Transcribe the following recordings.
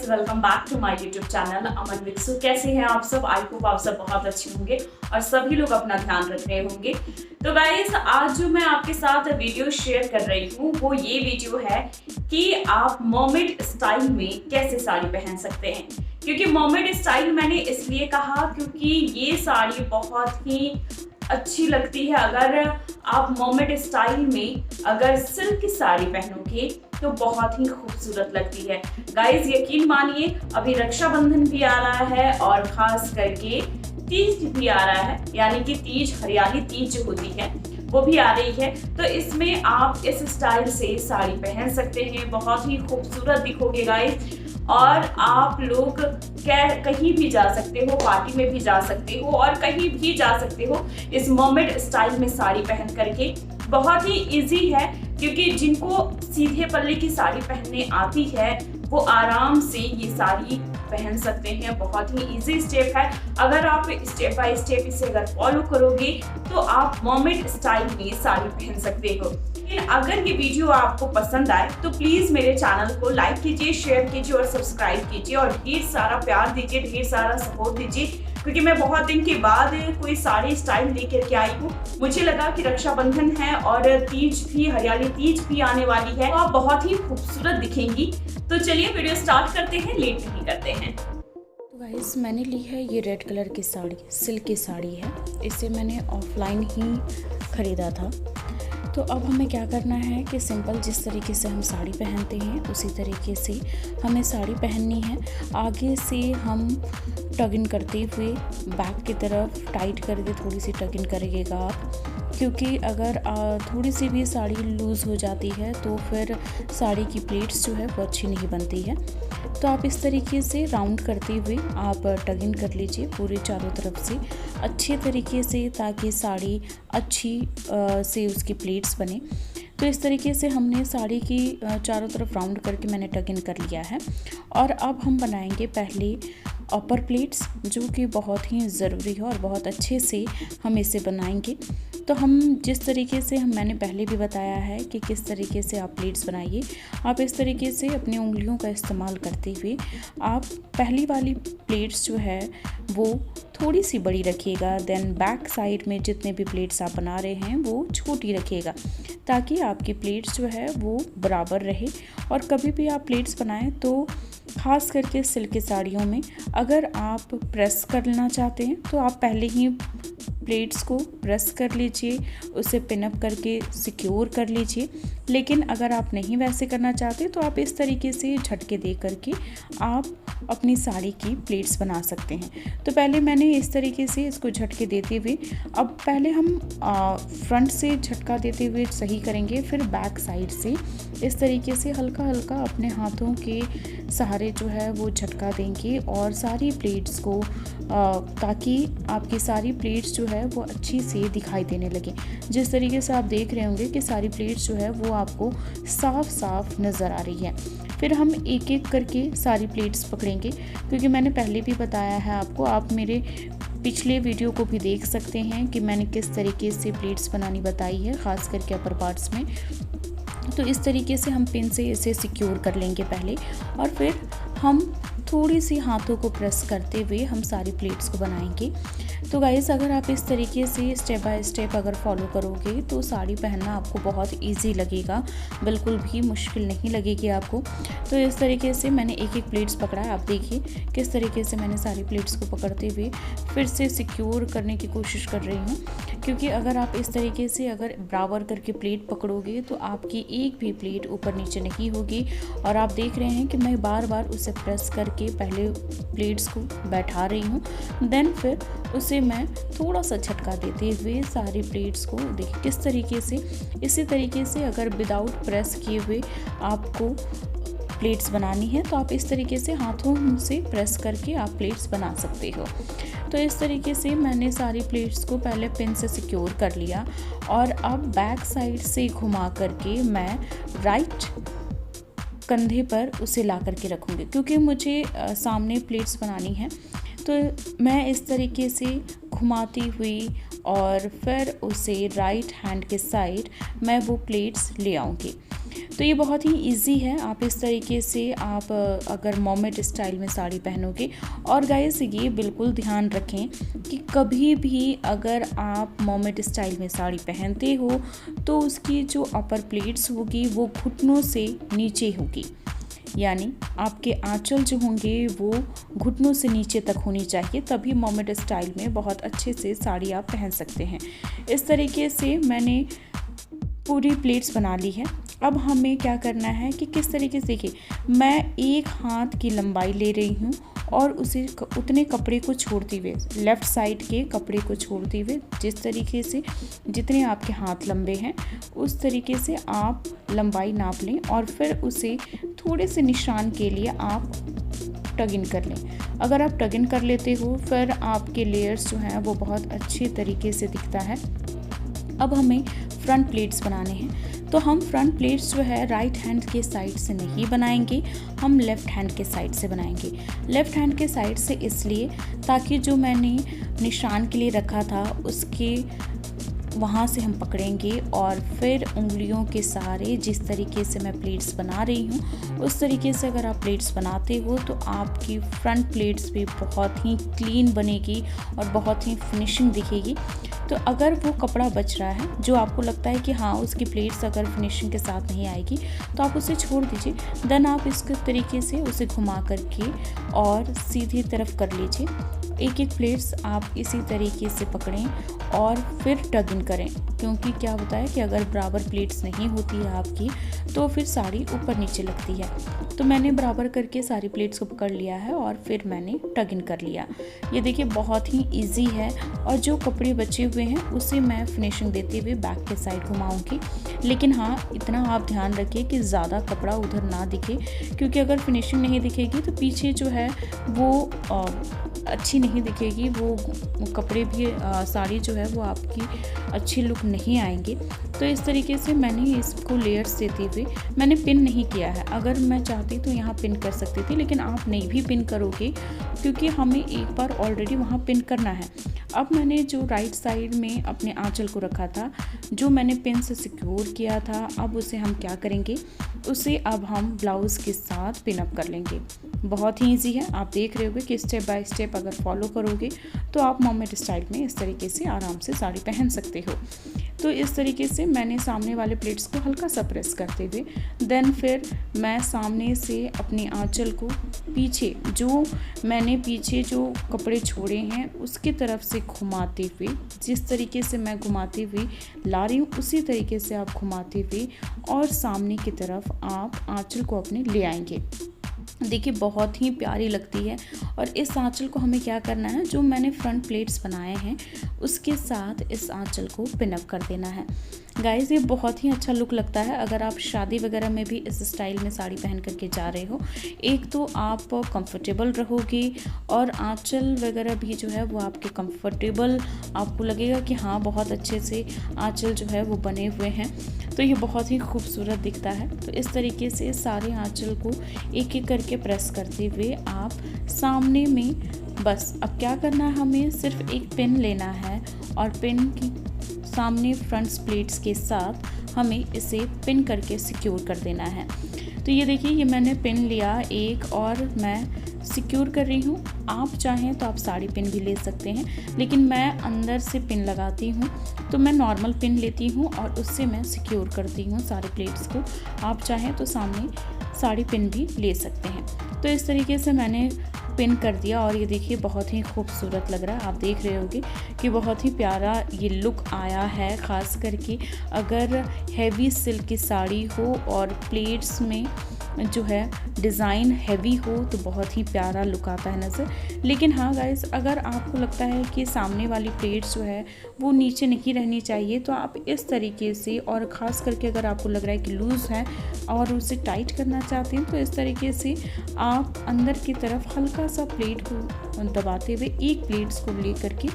Welcome back to my YouTube channel Aman Viksu. कैसे हैं आप सब? आई होप आप सब बहुत अच्छे होंगे और सभी लोग अपना ध्यान रख रहे होंगे। तो गाइस, आज जो मैं आपके साथ वीडियो शेयर कर रही हूँ वो ये वीडियो है कि आप मर्मेड स्टाइल में कैसे साड़ी पहन सकते हैं। क्योंकि मर्मेड स्टाइल मैंने इसलिए कहा क्योंकि ये साड़ी बहुत ही अच्छी लगती है। अगर आप मर्मेड स्टाइल में अगर सिल्क की साड़ी पहनोगे तो बहुत ही खूबसूरत लगती है। गाइस, यकीन मानिए अभी रक्षाबंधन भी आ रहा है और खास करके तीज भी आ रहा है, यानी कि तीज, हरियाली तीज जो होती है वो भी आ रही है। तो इसमें आप इस स्टाइल से साड़ी पहन सकते हैं, बहुत ही खूबसूरत दिखोगे गाइस। और आप लोग कहीं भी जा सकते हो, पार्टी में भी जा सकते हो और कहीं भी जा सकते हो इस मर्मेड स्टाइल में साड़ी पहन करके। बहुत ही इजी है क्योंकि जिनको सीधे पल्ले की साड़ी पहनने आती है वो आराम से ये साड़ी पहन सकते हैं। बहुत ही इजी स्टेप है। अगर आप स्टेप बाय स्टेप इसे अगर फॉलो करोगे तो आप मर्मेड स्टाइल में साड़ी पहन सकते हो। लेकिन अगर ये वीडियो आपको पसंद आए तो प्लीज मेरे चैनल को लाइक कीजिए, शेयर कीजिए और सब्सक्राइब कीजिए और ढेर सारा प्यार दीजिए, ढेर सारा सपोर्ट दीजिए। क्योंकि मैं बहुत दिन के बाद कोई साड़ी स्टाइल लेकर के आई हूँ। मुझे लगा कि रक्षाबंधन है और तीज भी, हरियाली तीज भी आने वाली है, तो आप बहुत ही खूबसूरत दिखेंगी। तो चलिए वीडियो स्टार्ट करते हैं, लेट नहीं करते हैं। तो गाइस, मैंने ली है ये रेड कलर की साड़ी, सिल्क की साड़ी है। इसे मैंने ऑफलाइन ही ख़रीदा था। तो अब हमें क्या करना है कि सिंपल जिस तरीके से हम साड़ी पहनते हैं उसी तरीके से हमें साड़ी पहननी है। आगे से हम टग इन करते हुए बैक की तरफ टाइट करके थोड़ी सी टग इन करिएगा आप, क्योंकि अगर थोड़ी सी भी साड़ी लूज़ हो जाती है तो फिर साड़ी की प्लेट्स जो है वो अच्छी नहीं बनती है। तो आप इस तरीके से राउंड करते हुए आप टग इन कर लीजिए पूरे चारों तरफ से अच्छे तरीके से, ताकि साड़ी अच्छी से उसकी प्लेट्स बने। तो इस तरीके से हमने साड़ी की चारों तरफ राउंड करके मैंने टग इन कर लिया है। और अब हम बनाएंगे पहले अपर प्लेट्स, जो कि बहुत ही ज़रूरी है और बहुत अच्छे से हम इसे बनाएंगे। तो हम जिस तरीके से मैंने पहले भी बताया है कि किस तरीके से आप प्लेट्स बनाइए। आप इस तरीके से अपनी उंगलियों का इस्तेमाल करते हुए आप पहली वाली प्लेट्स जो है वो थोड़ी सी बड़ी रखिएगा। देन बैक साइड में जितने भी प्लेट्स आप बना रहे हैं वो छोटी रखिएगा, ताकि आपकी प्लेट्स जो है वो बराबर रहे। और कभी भी आप प्लेट्स बनाएं तो ख़ास करके सिल्क की साड़ियों में अगर आप प्रेस करना चाहते हैं तो आप पहले ही प्लेट्स को प्रेस कर लीजिए, उसे पिनअप करके सिक्योर कर लीजिए। लेकिन अगर आप नहीं वैसे करना चाहते तो आप इस तरीके से झटके दे करके आप अपनी साड़ी की प्लेट्स बना सकते हैं। तो पहले मैंने इस तरीके से इसको झटके देते हुए, अब पहले हम फ्रंट से झटका देते हुए सही करेंगे, फिर बैक साइड से इस तरीके से हल्का हल्का अपने हाथों के सहारे जो है वो झटका देंगे और सारी प्लेट्स को, ताकि आपकी सारी प्लेट्स जो है वो अच्छी से दिखाई देने लगे। जिस तरीके से आप देख रहे होंगे कि सारी प्लेट्स जो है वो आपको साफ साफ नज़र आ रही है। फिर हम एक एक करके सारी प्लेट्स पकड़ेंगे, क्योंकि मैंने पहले भी बताया है आपको, आप मेरे पिछले वीडियो को भी देख सकते हैं कि मैंने किस तरीके से प्लेट्स बनानी बताई है, ख़ास करके अपर पार्ट्स में। तो इस तरीके से हम पिन से इसे सिक्योर कर लेंगे पहले, और फिर हम थोड़ी सी हाथों को प्रेस करते हुए हम सारी प्लेट्स को बनाएंगे। तो गाइस, अगर आप इस तरीके से स्टेप बाय स्टेप अगर फॉलो करोगे तो साड़ी पहनना आपको बहुत इजी लगेगा, बिल्कुल भी मुश्किल नहीं लगेगी आपको। तो इस तरीके से मैंने एक एक प्लेट्स पकड़ा है। आप देखिए किस तरीके से मैंने सारी प्लेट्स को पकड़ते हुए फिर से सिक्योर करने की कोशिश कर रही हूँ, क्योंकि अगर आप इस तरीके से अगर बराबर करके प्लेट पकड़ोगे तो आपकी एक भी प्लेट ऊपर नीचे नहीं होगी। और आप देख रहे हैं कि मैं बार बार उसे प्रेस करके पहले प्लेट्स को बैठा रही हूँ, देन फिर उसे मैं थोड़ा सा झटका देते हुए सारी प्लेट्स को, देखिए किस तरीके से। इसी तरीके से अगर विदाउट प्रेस किए हुए आपको प्लेट्स बनानी है तो आप इस तरीके से हाथों से प्रेस करके आप प्लेट्स बना सकते हो। तो इस तरीके से मैंने सारी प्लेट्स को पहले पिन से सिक्योर कर लिया और अब बैक साइड से घुमा करके मैं राइट कंधे पर उसे ला करके रखूँगी, क्योंकि मुझे सामने प्लेट्स बनानी है। तो मैं इस तरीके से घुमाती हुई और फिर उसे राइट हैंड के साइड मैं वो प्लेट्स ले आऊँगी। तो ये बहुत ही इजी है। आप इस तरीके से आप अगर मोमेट स्टाइल में साड़ी पहनोगे। और गाइस ये बिल्कुल ध्यान रखें कि कभी भी अगर आप मोमेट स्टाइल में साड़ी पहनते हो तो उसकी जो अपर प्लेट्स होगी वो घुटनों से नीचे होगी, यानी आपके आंचल जो होंगे वो घुटनों से नीचे तक होनी चाहिए, तभी मोमेट स्टाइल में बहुत अच्छे से साड़ी आप पहन सकते हैं। इस तरीके से मैंने पूरी प्लेट्स बना ली है। अब हमें क्या करना है कि किस तरीके से, देखिए मैं एक हाथ की लंबाई ले रही हूँ और उसे उतने कपड़े को छोड़ते हुए, लेफ़्ट साइड के कपड़े को छोड़ते हुए, जिस तरीके से जितने आपके हाथ लंबे हैं उस तरीके से आप लंबाई नाप लें और फिर उसे थोड़े से निशान के लिए आप टग इन कर लें। अगर आप टग इन कर लेते हो फिर आपके लेयर्स जो हैं वो बहुत अच्छे तरीके से दिखता है। अब हमें फ्रंट प्लेट्स बनाने हैं, तो हम फ्रंट प्लेट्स जो है राइट हैंड के साइड से नहीं बनाएंगे, हम लेफ़्ट हैंड के साइड से बनाएंगे। लेफ़्ट हैंड के साइड से इसलिए ताकि जो मैंने निशान के लिए रखा था उसके वहाँ से हम पकड़ेंगे और फिर उंगलियों के सहारे जिस तरीके से मैं प्लेट्स बना रही हूँ उस तरीके से अगर आप प्लेट्स बनाते हो तो आपकी फ्रंट प्लेट्स भी बहुत ही क्लीन बनेगी और बहुत ही फिनिशिंग दिखेगी। तो अगर वो कपड़ा बच रहा है जो आपको लगता है कि हाँ उसकी प्लेट्स अगर फिनिशिंग के साथ नहीं आएगी तो आप उसे छोड़ दीजिए। देन आप इस तरीके से उसे घुमा करके और सीधी तरफ कर लीजिए। एक एक प्लेट्स आप इसी तरीके से पकड़ें और फिर टग इन करें, क्योंकि क्या होता है कि अगर बराबर प्लेट्स नहीं होती है आपकी तो फिर साड़ी ऊपर नीचे लगती है। तो मैंने बराबर करके सारी प्लेट्स को पकड़ लिया है और फिर मैंने टग इन कर लिया। ये देखिए बहुत ही इजी है और जो कपड़े बचे हुए हैं उसे मैं फिनिशिंग देते हुए बैक के साइड घुमाऊंगी। लेकिन हाँ इतना आप ध्यान रखिए कि ज़्यादा कपड़ा उधर ना दिखे, क्योंकि अगर फिनिशिंग नहीं दिखेगी तो पीछे जो है वो अच्छी नहीं दिखेगी, वो कपड़े भी साड़ी जो है वो आपकी अच्छी लुक नहीं आएंगे। तो इस तरीके से मैंने इसको लेयर्स देते हुए मैंने पिन नहीं किया है। अगर मैं चाहती तो यहाँ पिन कर सकती थी, लेकिन आप नहीं भी पिन करोगे क्योंकि हमें एक बार ऑलरेडी वहाँ पिन करना है। अब मैंने जो राइट साइड में अपने आंचल को रखा था, जो मैंने पिन से सिक्योर किया था, अब उसे हम क्या करेंगे, उसे अब हम ब्लाउज़ के साथ पिन अप कर लेंगे। बहुत ही ईजी है, आप देख रहे होगे कि स्टेप बाय स्टेप अगर फॉलो करोगे तो आप मोमेट स्टाइल में इस तरीके से आराम से साड़ी पहन सकते हो। तो इस तरीके से मैंने सामने वाले प्लेट्स को हल्का सा प्रेस करते हुए देन फिर मैं सामने से अपने आंचल को पीछे, जो मैंने पीछे जो कपड़े छोड़े हैं उसकी तरफ से घुमाते हुए, जिस तरीके से मैं घुमाते हुए ला रही हूँ उसी तरीके से आप घुमाते हुए और सामने की तरफ आप आंचल को अपने ले आएंगे। देखिए बहुत ही प्यारी लगती है। और इस आंचल को हमें क्या करना है, जो मैंने फ्रंट प्लेट्स बनाए हैं उसके साथ इस आंचल को पिन अप कर देना है। गाइज़ ये बहुत ही अच्छा लुक लगता है अगर आप शादी वगैरह में भी इस स्टाइल में साड़ी पहन करके जा रहे हो। एक तो आप कंफर्टेबल रहोगे और आंचल वगैरह भी जो है वो आपके कंफर्टेबल, आपको लगेगा कि हाँ बहुत अच्छे से आंचल जो है वो बने हुए हैं। तो ये बहुत ही खूबसूरत दिखता है। तो इस तरीके से सारे आंचल को एक एक करके प्रेस करते हुए आप सामने में, बस अब क्या करना है, हमें सिर्फ एक पिन लेना है और पिन की सामने फ्रंट प्लेट्स के साथ हमें इसे पिन करके सिक्योर कर देना है। तो ये देखिए ये मैंने पिन लिया एक और मैं सिक्योर कर रही हूँ। आप चाहें तो आप साड़ी पिन भी ले सकते हैं, लेकिन मैं अंदर से पिन लगाती हूँ तो मैं नॉर्मल पिन लेती हूँ और उससे मैं सिक्योर करती हूँ सारे प्लेट्स को। आप चाहें तो सामने साड़ी पिन भी ले सकते हैं। तो इस तरीके से मैंने पिन कर दिया और ये देखिए बहुत ही खूबसूरत लग रहा है। आप देख रहे होंगे कि बहुत ही प्यारा ये लुक आया है, ख़ास करके अगर हैवी सिल्क की साड़ी हो और प्लेट्स में जो है डिज़ाइन हैवी हो तो बहुत ही प्यारा लुक आता है नज़र। लेकिन हाँ गाइस, अगर आपको लगता है कि सामने वाली प्लेट्स जो है वो नीचे नहीं रहनी चाहिए तो आप इस तरीके से, और ख़ास करके अगर आपको लग रहा है कि लूज़ है और उसे टाइट करना चाहते हैं तो इस तरीके से आप अंदर की तरफ हल्का सा प्लेट को दबाते हुए एक प्लेट्स को ले करके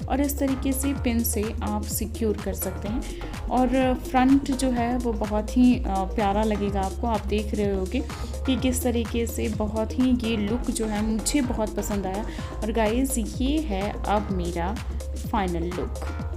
और इस तरीके से पिन से आप सिक्योर कर सकते हैं। और फ्रंट जो है वो बहुत ही प्यारा लगेगा आपको। आप देख रहे होगे कि किस तरीके से बहुत ही ये लुक जो है मुझे बहुत पसंद आया। और गाइस ये है अब मेरा फाइनल लुक।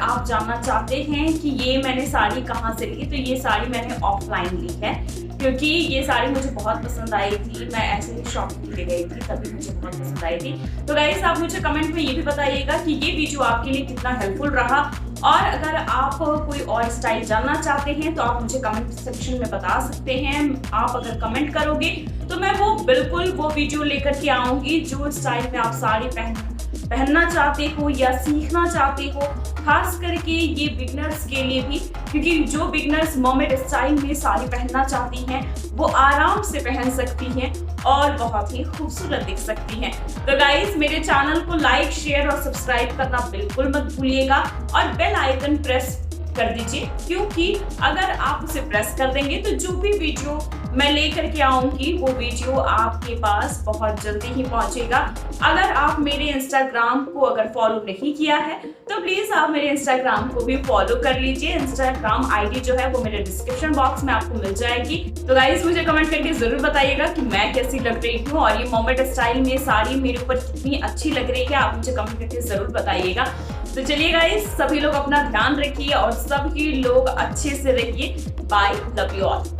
आप जानना चाहते हैं कि ये मैंने साड़ी कहाँ से ली, तो ये साड़ी मैंने ऑफलाइन ली है, क्योंकि ये साड़ी मुझे बहुत पसंद आई थी। मैं ऐसे ही शॉपिंग के लिए गई थी, तभी मुझे बहुत पसंद आई थी। तो गाइस आप मुझे कमेंट में ये भी बताइएगा कि ये वीडियो आपके लिए कितना हेल्पफुल रहा, और अगर आप कोई और स्टाइल जानना चाहते हैं तो आप मुझे कमेंट सेक्शन में बता सकते हैं। आप अगर कमेंट करोगे तो मैं बिल्कुल वो वीडियो लेकर के आऊंगी जो स्टाइल में आप साड़ी पहनना चाहते हो या सीखना चाहते हो, खास करके ये बिगनर्स के लिए भी, क्योंकि जो बिगनर्स मर्मेड स्टाइल में साड़ी पहनना चाहती हैं वो आराम से पहन सकती हैं और बहुत ही खूबसूरत दिख सकती हैं। तो गाइस मेरे चैनल को लाइक, शेयर और सब्सक्राइब करना बिल्कुल मत भूलिएगा और बेल आइकन प्रेस कर दीजिए, क्योंकि अगर आप उसे प्रेस कर देंगे तो जो भी वीडियो मैं लेकर के आऊंगी वो वीडियो आपके पास बहुत जल्दी ही पहुंचेगा। अगर आप मेरे इंस्टाग्राम को अगर फॉलो नहीं किया है तो प्लीज आप मेरे इंस्टाग्राम को भी फॉलो कर लीजिए। इंस्टाग्राम आईडी जो है वो मेरे डिस्क्रिप्शन बॉक्स में आपको मिल जाएगी। तो गाइस मुझे कमेंट करके जरूर बताइएगा कि मैं कैसी लग रही हूँ और ये मर्मेड स्टाइल में साड़ी मेरे ऊपर कितनी अच्छी लग रही है, आप मुझे कमेंट करके जरूर बताइएगा। तो चलिए गाइस, सभी लोग अपना ध्यान रखिए और सभी लोग अच्छे से रहिए। Bye, love you all.